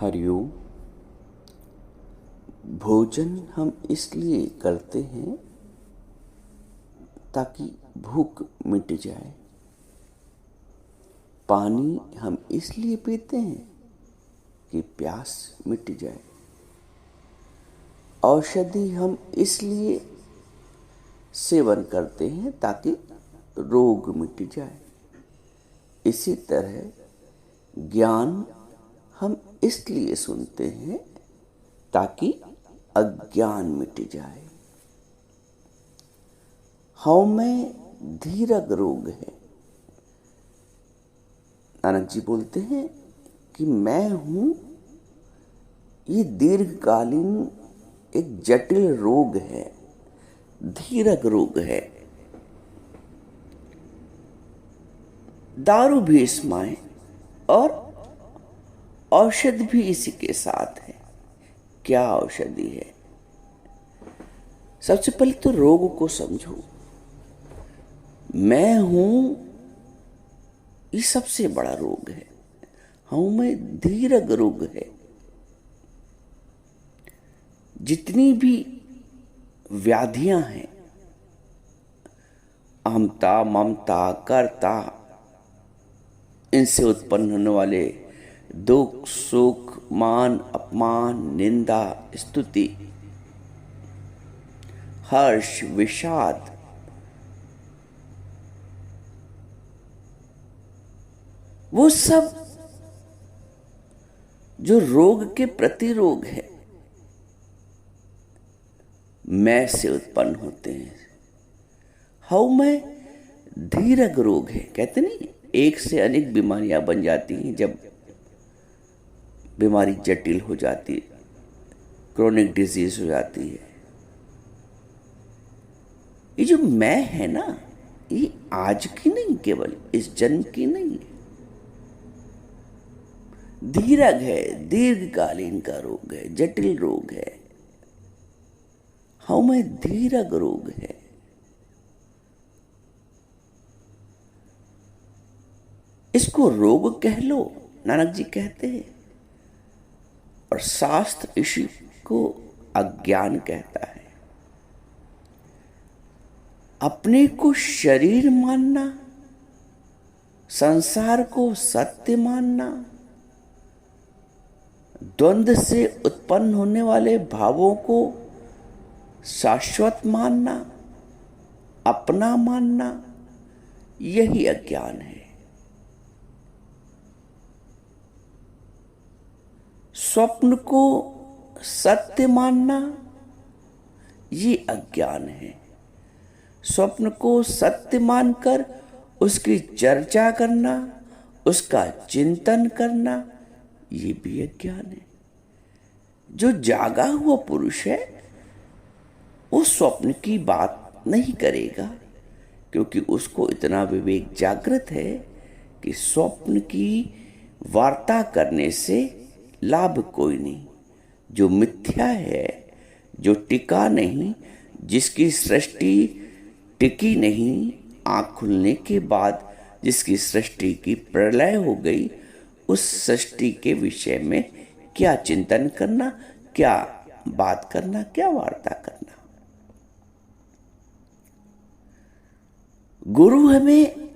हरिओम। भोजन हम इसलिए करते हैं ताकि भूख मिट जाए। पानी हम इसलिए पीते हैं कि प्यास मिट जाए। औषधि हम इसलिए सेवन करते हैं ताकि रोग मिट जाए। इसी तरह ज्ञान हम इसलिए सुनते हैं ताकि अज्ञान मिट जाए। हव में धीरज रोग है। नानक जी बोलते हैं कि मैं हूं, ये दीर्घकालीन एक जटिल रोग है, धीरज रोग है। दारू भी इसमें और औषधि भी इसी के साथ है। क्या औषधि है? सबसे पहले तो रोग को समझो। मैं हूं, ये सबसे बड़ा रोग है। हूं में धीरज रोग है। जितनी भी व्याधियां हैं, अहमता, ममता, कर्ता, इनसे उत्पन्न होने वाले दुख, सुख, मान, अपमान, निंदा, स्तुति, हर्ष, विषाद, वो सब जो रोग के प्रतिरोग है, मैं से उत्पन्न होते हैं। हव में धीरज रोग है। कहते नहीं, एक से अनेक बीमारियां बन जाती हैं जब बीमारी जटिल हो जाती है, क्रोनिक डिजीज हो जाती है। ये जो मैं है ना, ये आज की नहीं, केवल इस जन्म की नहीं है। धीरज है, दीर्घकालीन का रोग है, जटिल रोग है। हव में धीरज रोग है। इसको रोग कह लो, नानक जी कहते हैं, और शास्त्र इसी को अज्ञान कहता है। अपने को शरीर मानना, संसार को सत्य मानना, द्वंद्व से उत्पन्न होने वाले भावों को शाश्वत मानना, अपना मानना, यही अज्ञान है। स्वप्न को सत्य मानना, ये अज्ञान है। स्वप्न को सत्य मानकर उसकी चर्चा करना, उसका चिंतन करना, ये भी अज्ञान है। जो जागा हुआ पुरुष है, वो स्वप्न की बात नहीं करेगा, क्योंकि उसको इतना विवेक जागृत है कि स्वप्न की वार्ता करने से लाभ कोई नहीं। जो मिथ्या है, जो टिका नहीं, जिसकी सृष्टि टिकी नहीं, आंख खुलने के बाद जिसकी सृष्टि की प्रलय हो गई, उस सृष्टि के विषय में क्या चिंतन करना, क्या बात करना, क्या वार्ता करना। गुरु हमें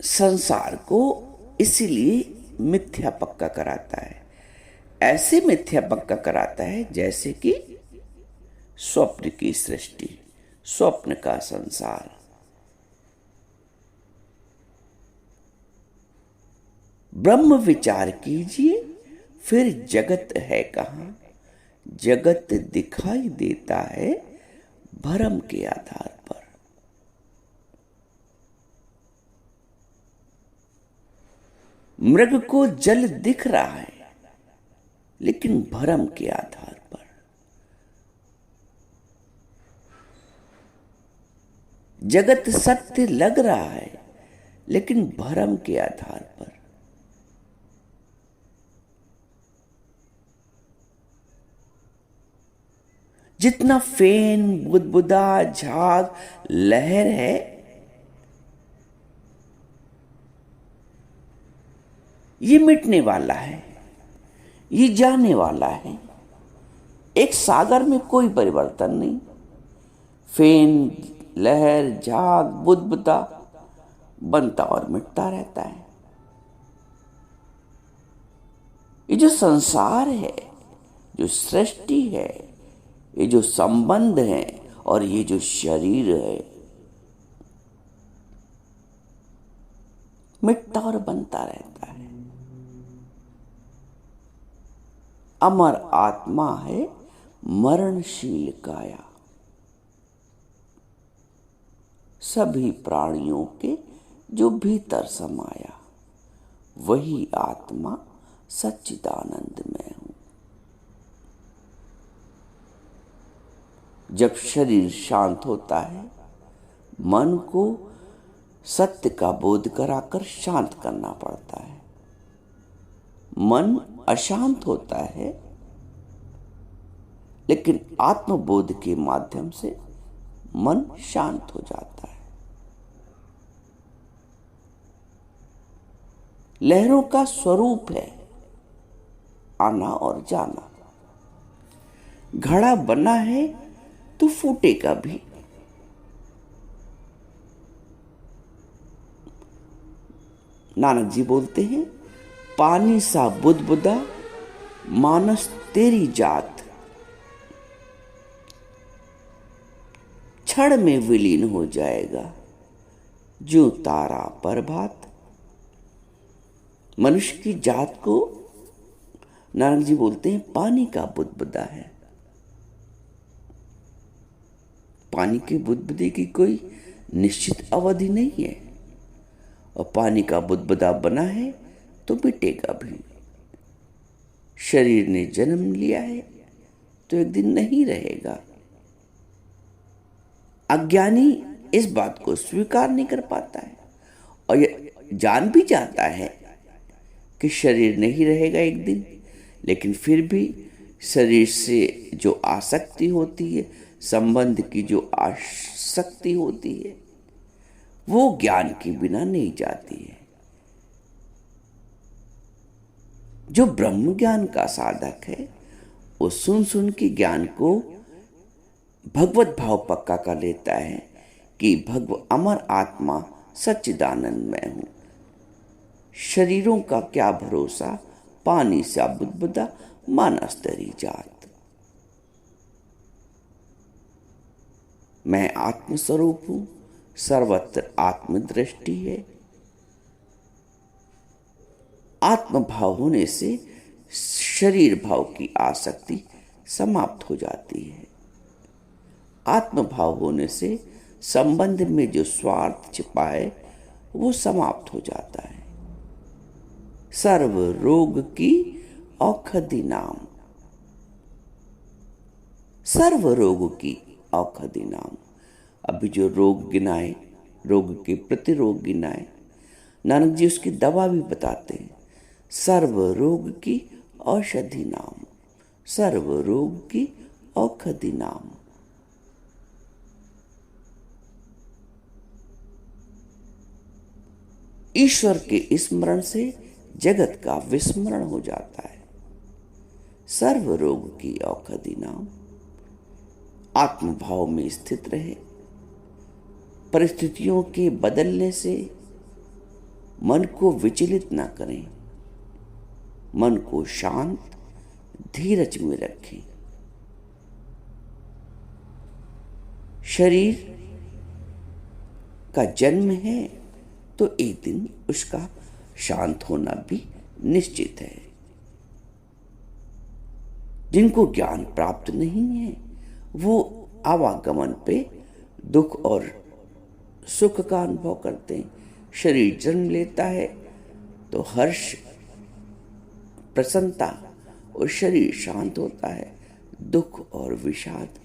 संसार को इसीलिए मिथ्या पक्का कराता है। ऐसे मिथ्या पक्का कराता है जैसे कि स्वप्न की सृष्टि, स्वप्न का संसार। ब्रह्म विचार कीजिए, फिर जगत है कहां। जगत दिखाई देता है भ्रम के आधार पर। मृग को जल दिख रहा है, लेकिन भ्रम के आधार पर। जगत सत्य लग रहा है, लेकिन भ्रम के आधार पर। जितना फेन, बुदबुदा, झाग, लहर है, ये मिटने वाला है, ये जाने वाला है। एक सागर में कोई परिवर्तन नहीं। फेन, लहर, झाग, बुदबुदा बनता और मिटता रहता है। ये जो संसार है, जो सृष्टि है, ये जो संबंध है और ये जो शरीर है, मिटता और बनता रहता है। अमर आत्मा है मरणशील काया, सभी प्राणियों के जो भीतर समाया, वही आत्मा सच्चिदानंद में हूं। जब शरीर शांत होता है, मन को सत्य का बोध कराकर शांत करना पड़ता है। मन अशांत होता है, लेकिन आत्मबोध के माध्यम से मन शांत हो जाता है। लहरों का स्वरूप है आना और जाना। घड़ा बना है तो फूटेगा भी। नानक जी बोलते हैं, पानी सा बुदबुदा मानस तेरी जात, क्षण में विलीन हो जाएगा जो तारा प्रभात। मनुष्य की जात को नानक जी बोलते हैं पानी का बुदबुदा है। पानी के बुदबुदे की कोई निश्चित अवधि नहीं है, और पानी का बुदबुदा बना है तो मिटेगा भी। शरीर ने जन्म लिया है तो एक दिन नहीं रहेगा। अज्ञानी इस बात को स्वीकार नहीं कर पाता है, और ये जान भी जाता है कि शरीर नहीं रहेगा एक दिन, लेकिन फिर भी शरीर से जो आसक्ति होती है, संबंध की जो आसक्ति होती है, वो ज्ञान के बिना नहीं जाती है। जो ब्रह्म ज्ञान का साधक है, वो सुन सुन के ज्ञान को भगवत भाव पक्का कर लेता है कि अमर आत्मा सच्चिदानंद में हूं। शरीरों का क्या भरोसा, पानी सा बुदबुदा मानस तेरी जात। मैं आत्मस्वरूप हूं, सर्वत्र आत्मदृष्टि है। आत्मभाव होने से शरीर भाव की आसक्ति समाप्त हो जाती है। आत्मभाव होने से संबंध में जो स्वार्थ छिपा है वो समाप्त हो जाता है। सर्व रोग की औषधि नाम, सर्व रोग की औषधि नाम। अभी जो रोग गिनाए, रोग के प्रतिरोग गिनाए, नानक जी उसकी दवा भी बताते हैं। सर्व रोग की औषधि नाम, सर्व रोग की औषधि नाम। ईश्वर के स्मरण से जगत का विस्मरण हो जाता है। सर्व रोग की औषधि नाम। आत्मभाव में स्थित रहे। परिस्थितियों के बदलने से मन को विचलित ना करें, मन को शांत धीरज में रखें। शरीर का जन्म है तो एक दिन उसका शांत होना भी निश्चित है। जिनको ज्ञान प्राप्त नहीं है वो आवागमन पे दुख और सुख का अनुभव करते हैं। शरीर जन्म लेता है तो हर्ष, प्रसन्नता, और शरीर शांत होता है दुख और विषाद।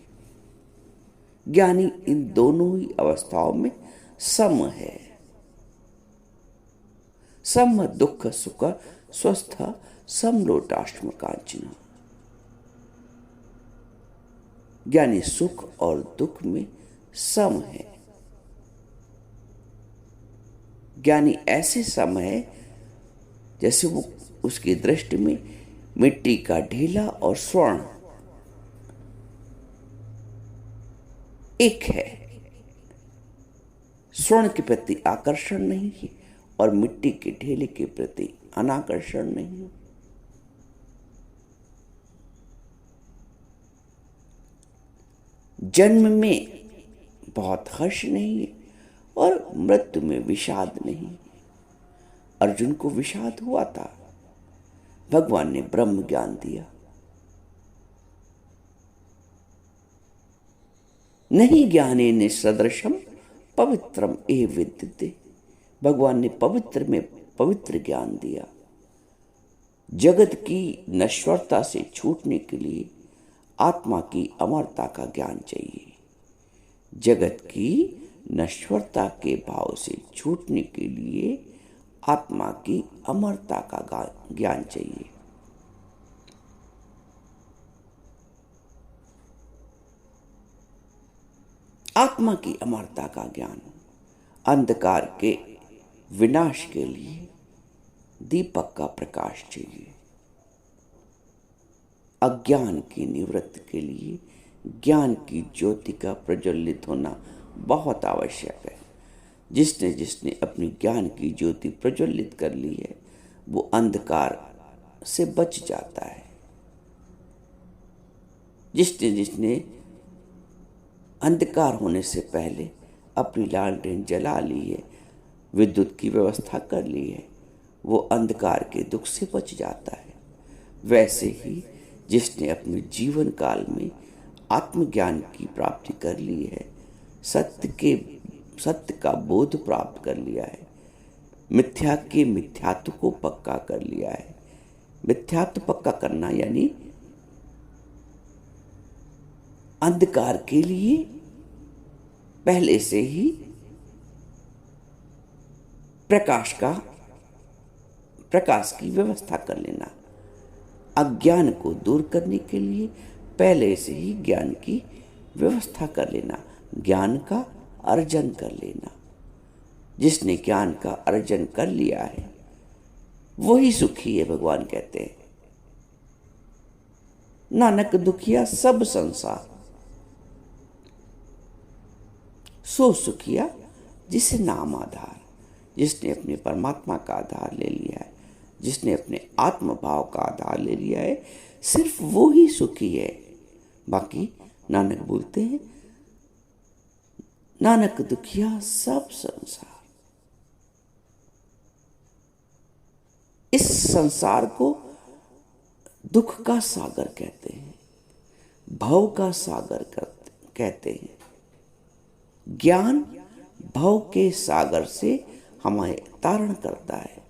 ज्ञानी इन दोनों ही अवस्थाओं में सम है। सम दुख सुख स्वस्थ समलोटाश्म कांचन। ज्ञानी सुख और दुख में सम है। ज्ञानी ऐसे सम है जैसे वो उसकी दृष्टि में मिट्टी का ढेला और स्वर्ण एक है। स्वर्ण के प्रति आकर्षण नहीं है और मिट्टी के ढेले के प्रति अनाकर्षण नहीं है। जन्म में बहुत हर्ष नहीं है और मृत्यु में विषाद नहीं। अर्जुन को विषाद हुआ था, भगवान ने ब्रह्म ज्ञान दिया। नहीं ज्ञानेन सदृशम पवित्रम एव विद्यते, भगवान ने पवित्र में पवित्र ज्ञान दिया। जगत की नश्वरता से छूटने के लिए आत्मा की अमरता का ज्ञान चाहिए। जगत की नश्वरता के भाव से छूटने के लिए आत्मा की अमरता का ज्ञान चाहिए। आत्मा की अमरता का ज्ञान, अंधकार के विनाश के लिए दीपक का प्रकाश चाहिए। अज्ञान की निवृत्ति के लिए ज्ञान की ज्योति का प्रज्वलित होना बहुत आवश्यक है। जिसने जिसने अपनी ज्ञान की ज्योति प्रज्वलित कर ली है वो अंधकार से बच जाता है। जिसने जिसने अंधकार होने से पहले अपनी लालटेन जला ली है, विद्युत की व्यवस्था कर ली है, वो अंधकार के दुख से बच जाता है। वैसे ही जिसने अपने जीवन काल में आत्मज्ञान की प्राप्ति कर ली है, सत्य का बोध प्राप्त कर लिया है, मिथ्या के मिथ्यात्व को पक्का कर लिया है। मिथ्यात्व पक्का करना यानी अंधकार के लिए पहले से ही प्रकाश की व्यवस्था कर लेना। अज्ञान को दूर करने के लिए पहले से ही ज्ञान की व्यवस्था कर लेना, ज्ञान का अर्जन कर लेना। जिसने ज्ञान का अर्जन कर लिया है वही सुखी है, भगवान कहते हैं। नानक दुखिया सब संसार, सो सुखिया जिसे नाम आधार। जिसने अपने परमात्मा का आधार ले लिया है, जिसने अपने आत्म भाव का आधार ले लिया है, सिर्फ वो ही सुखी है। बाकी नानक बोलते हैं, नानक दुखिया सब संसार। इस संसार को दुख का सागर कहते हैं, भव का सागर कहते हैं। ज्ञान भव के सागर से हमें तारण करता है,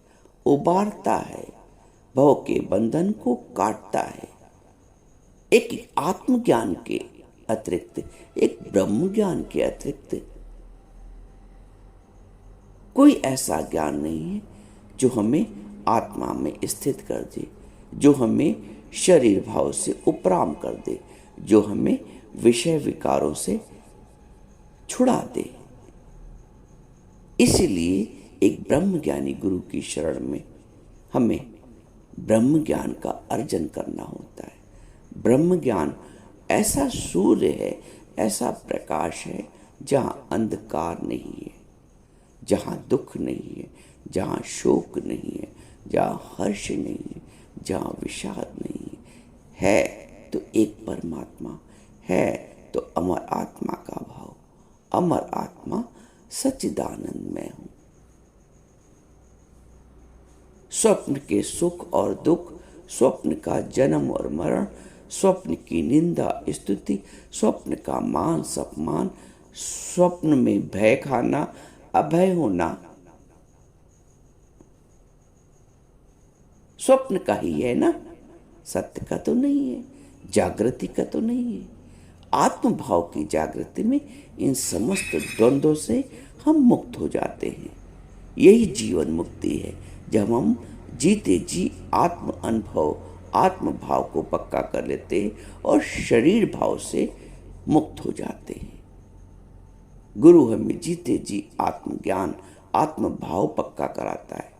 उबारता है, भव के बंधन को काटता है। एक आत्मज्ञान के अतिरिक्त, एक ब्रह्म ज्ञान के अतिरिक्त कोई ऐसा ज्ञान नहीं है जो हमें आत्मा में स्थित कर दे, जो हमें शरीर भाव से उपराम कर दे, जो हमें विषय विकारों से छुड़ा दे। इसलिए एक ब्रह्म ज्ञानी गुरु की शरण में हमें ब्रह्म ज्ञान का अर्जन करना होता है। ब्रह्म ज्ञान ऐसा सूर्य है, ऐसा प्रकाश है जहाँ अंधकार नहीं है, जहाँ दुख नहीं है, जहाँ शोक नहीं है, जहाँ हर्ष नहीं है, जहाँ विषाद नहीं है तो एक परमात्मा है, तो अमर आत्मा का भाव। अमर आत्मा सच्चिदानंद में हूं। स्वप्न के सुख और दुख, स्वप्न का जन्म और मरण, स्वप्न की निंदा स्तुति, स्वप्न का मान सम्मान, स्वप्न में भय खाना, अभय होना, स्वप्न का ही है ना, सत्य का तो नहीं है, जागृति का तो नहीं है। आत्मभाव की जागृति में इन समस्त द्वंद्वों से हम मुक्त हो जाते हैं। यही जीवन मुक्ति है, जब हम जीते जी आत्म अनुभव, आत्म भाव को पक्का कर लेते हैं और शरीर भाव से मुक्त हो जाते हैं। गुरु हमें जीते जी आत्मज्ञान, आत्म भाव पक्का कराता है।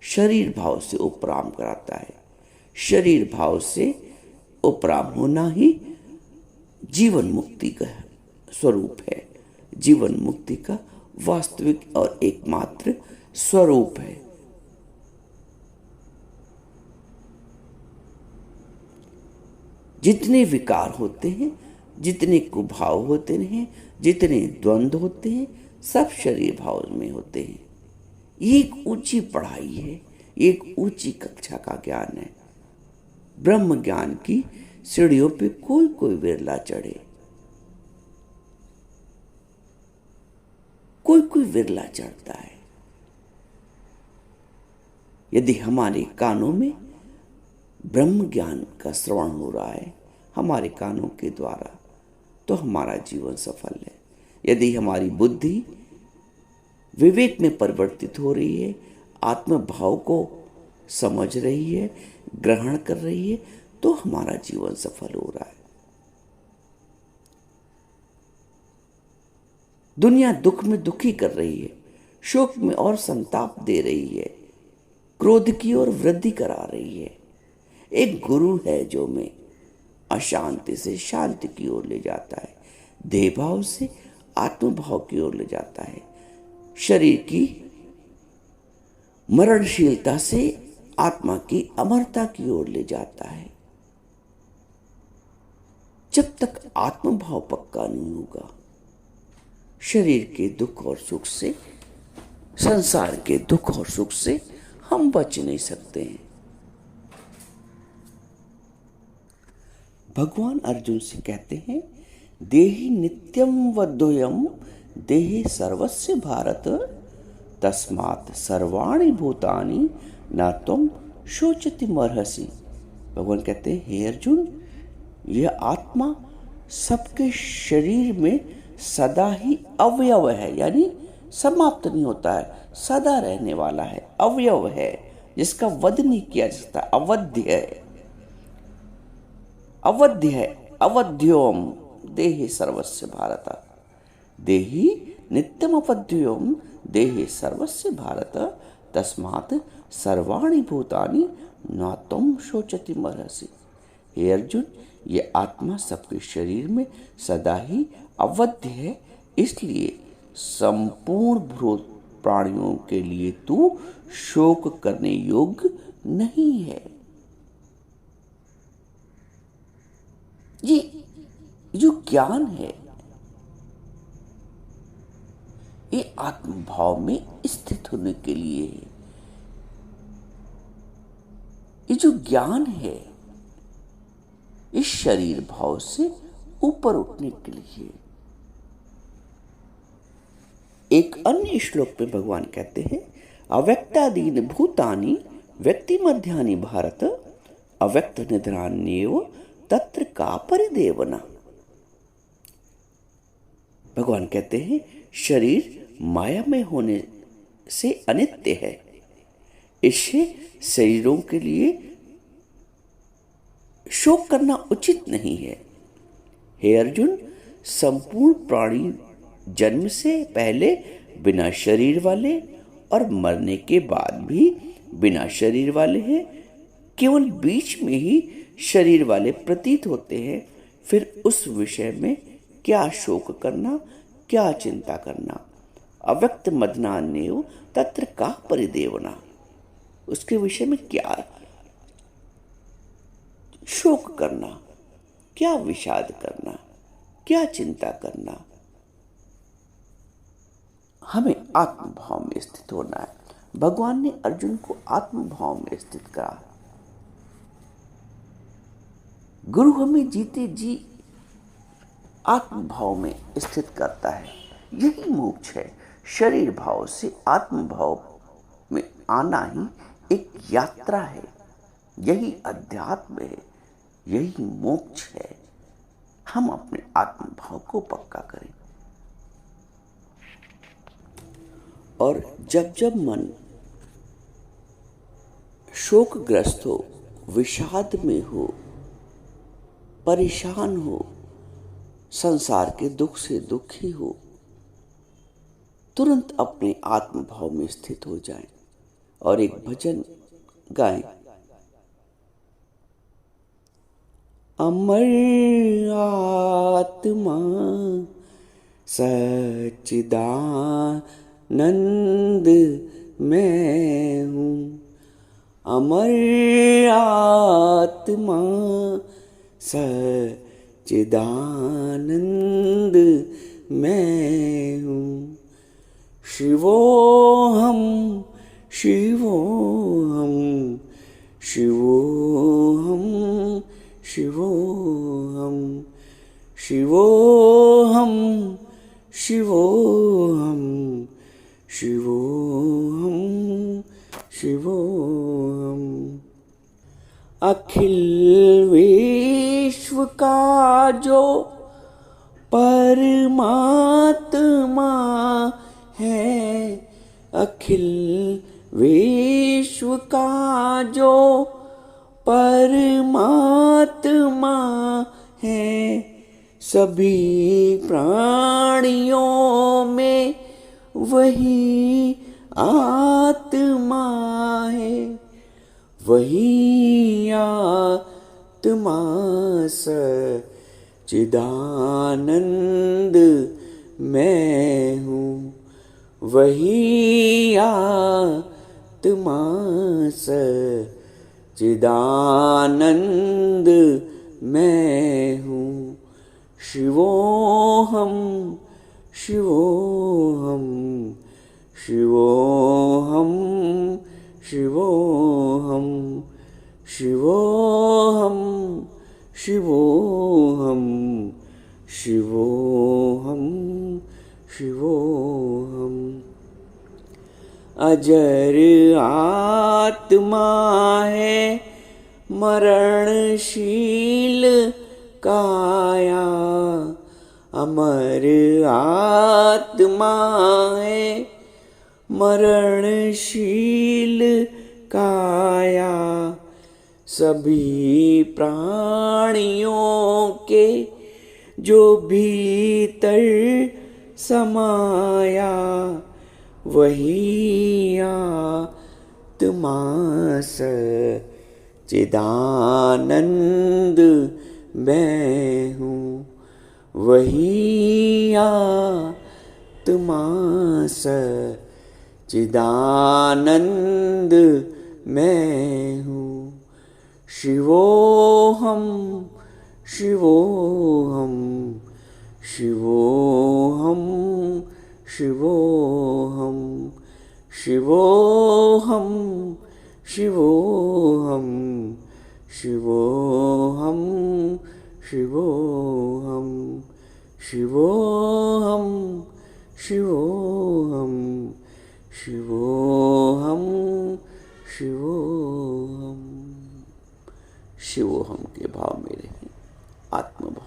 शरीर भाव से उपराम कराता है। शरीर भाव से उपराम होना ही जीवन मुक्ति का स्वरूप है, जीवन मुक्ति का वास्तविक और एकमात्र स्वरूप है। जितने विकार होते हैं, जितने कुभाव होते हैं, जितने द्वंद्व होते हैं, सब शरीर भाव में होते हैं। ये एक ऊंची पढ़ाई है, एक ऊंची कक्षा का ज्ञान है। ब्रह्म ज्ञान की सीढ़ियों पे कोई कोई विरला चढ़े, कोई कोई विरला चढ़ता है। यदि हमारे कानों में ब्रह्म ज्ञान का श्रवण हो रहा है हमारे कानों के द्वारा, तो हमारा जीवन सफल है। यदि हमारी बुद्धि विवेक में परिवर्तित हो रही है, आत्म भाव को समझ रही है, ग्रहण कर रही है, तो हमारा जीवन सफल हो रहा है। दुनिया दुख में दुखी कर रही है, शोक में और संताप दे रही है, क्रोध की ओर वृद्धि करा रही है। एक गुरु है जो में अशांति से शांति की ओर ले जाता है, देह भाव से आत्म भाव की ओर ले जाता है, शरीर की मरणशीलता से आत्मा की अमरता की ओर ले जाता है। जब तक आत्म भाव पक्का नहीं होगा, शरीर के दुख और सुख से, संसार के दुख और सुख से हम बच नहीं सकते हैं। भगवान अर्जुन से कहते हैं, देहि नित्यम वद्योयम देहि सर्वस्य भारत तस्मात् सर्वाणि भूतानि न त्वं शोचतिमर्हसि। भगवान कहते हैं, हे अर्जुन, यह आत्मा सबके शरीर में सदा ही अवयव है, यानी समाप्त नहीं होता है, सदा रहने वाला है, अवयव है, जिसका वध नहीं किया जा सकता, अवध्य है, अवध्य है, अवध्योम देहि सर्वस्य भारत, देहि नित्यम अवध्योम देहि सर्वस्य भारत तस्मात् सर्वाणि भूतानि न त्वं शोचतिमर्हसि। हे अर्जुन, ये आत्मा सबके शरीर में सदा ही अवध्य है, इसलिए संपूर्ण भूत प्राणियों के लिए तू शोक करने योग्य नहीं है। ये जो ज्ञान है, ये आत्म भाव में स्थित होने के लिए है। ये जो ज्ञान है, इस शरीर भाव से ऊपर उठने के लिए। एक अन्य श्लोक में भगवान कहते हैं, अव्यक्तादीन भूतानि व्यक्ति मध्यानि भारत अव्यक्त निधनान्येव तत्र का परिदेवना। भगवान कहते हैं, शरीर माया में होने से अनित्य है, इससे शरीरों के लिए शोक करना उचित नहीं है। हे अर्जुन, संपूर्ण प्राणी जन्म से पहले बिना शरीर वाले और मरने के बाद भी बिना शरीर वाले हैं, केवल बीच में ही शरीर वाले प्रतीत होते हैं। फिर उस विषय में क्या शोक करना, क्या चिंता करना। अव्यक्त मदनान्यो तत्र का परिदेवना, उसके विषय में क्या शोक करना, क्या विषाद करना, क्या चिंता करना। हमें आत्म भाव में स्थित होना है। भगवान ने अर्जुन को आत्म भाव में स्थित करा। गुरु हमें जीते जी आत्म भाव में स्थित करता है। यही मोक्ष है। शरीर भाव से आत्म भाव में आना ही एक यात्रा है। यही अध्यात्म है, यही मोक्ष है। हम अपने आत्म भाव को पक्का करें। और जब जब मन शोकग्रस्त हो, विषाद में हो, परेशान हो, संसार के दुख से दुखी हो, तुरंत अपने आत्म भाव में स्थित हो जाएं। और एक भजन गाएं। अमर आत्मा सच्चिदानंद मैं हूँ, अमर आत्मा सच्चिदानंद मैं हूँ। शिवोहम शिवोहम शिवोहम शिवोहम शिवोहम शिवोहम शिवोहम शिवोहम। अखिल विश्व का जो परमात्मा है, अखिल विश्व का जो परमात्मा है, सभी प्राणियों में वही आत्मा है, वही आत्मा सच्चिदानंद मैं हूँ, वही आत्मा सच्चिदानंद मैं हूँ। शिवोहम शिवोहम शिवोहम शिवोहम शिवोहम शिवोहम शिवोहम शिवोहम। अजर आत्मा है मरणशील काया, अमर आत्मा है मरणशील काया, सभी प्राणियों के जो भीतर समाया, वही आत्मा सच्चिदानंद मैं हूँ, वही आत्मा सच्चिदानंद मैं हूँ। शिवोहम शिवोहम शिवोहम शिवोहम शिवोहम शिवोहम शिवोहम शिवोहम शिवोहम शिवोहम शिवोहम शिवोहम। शिवोहम के भाव में रहें, आत्मभाव।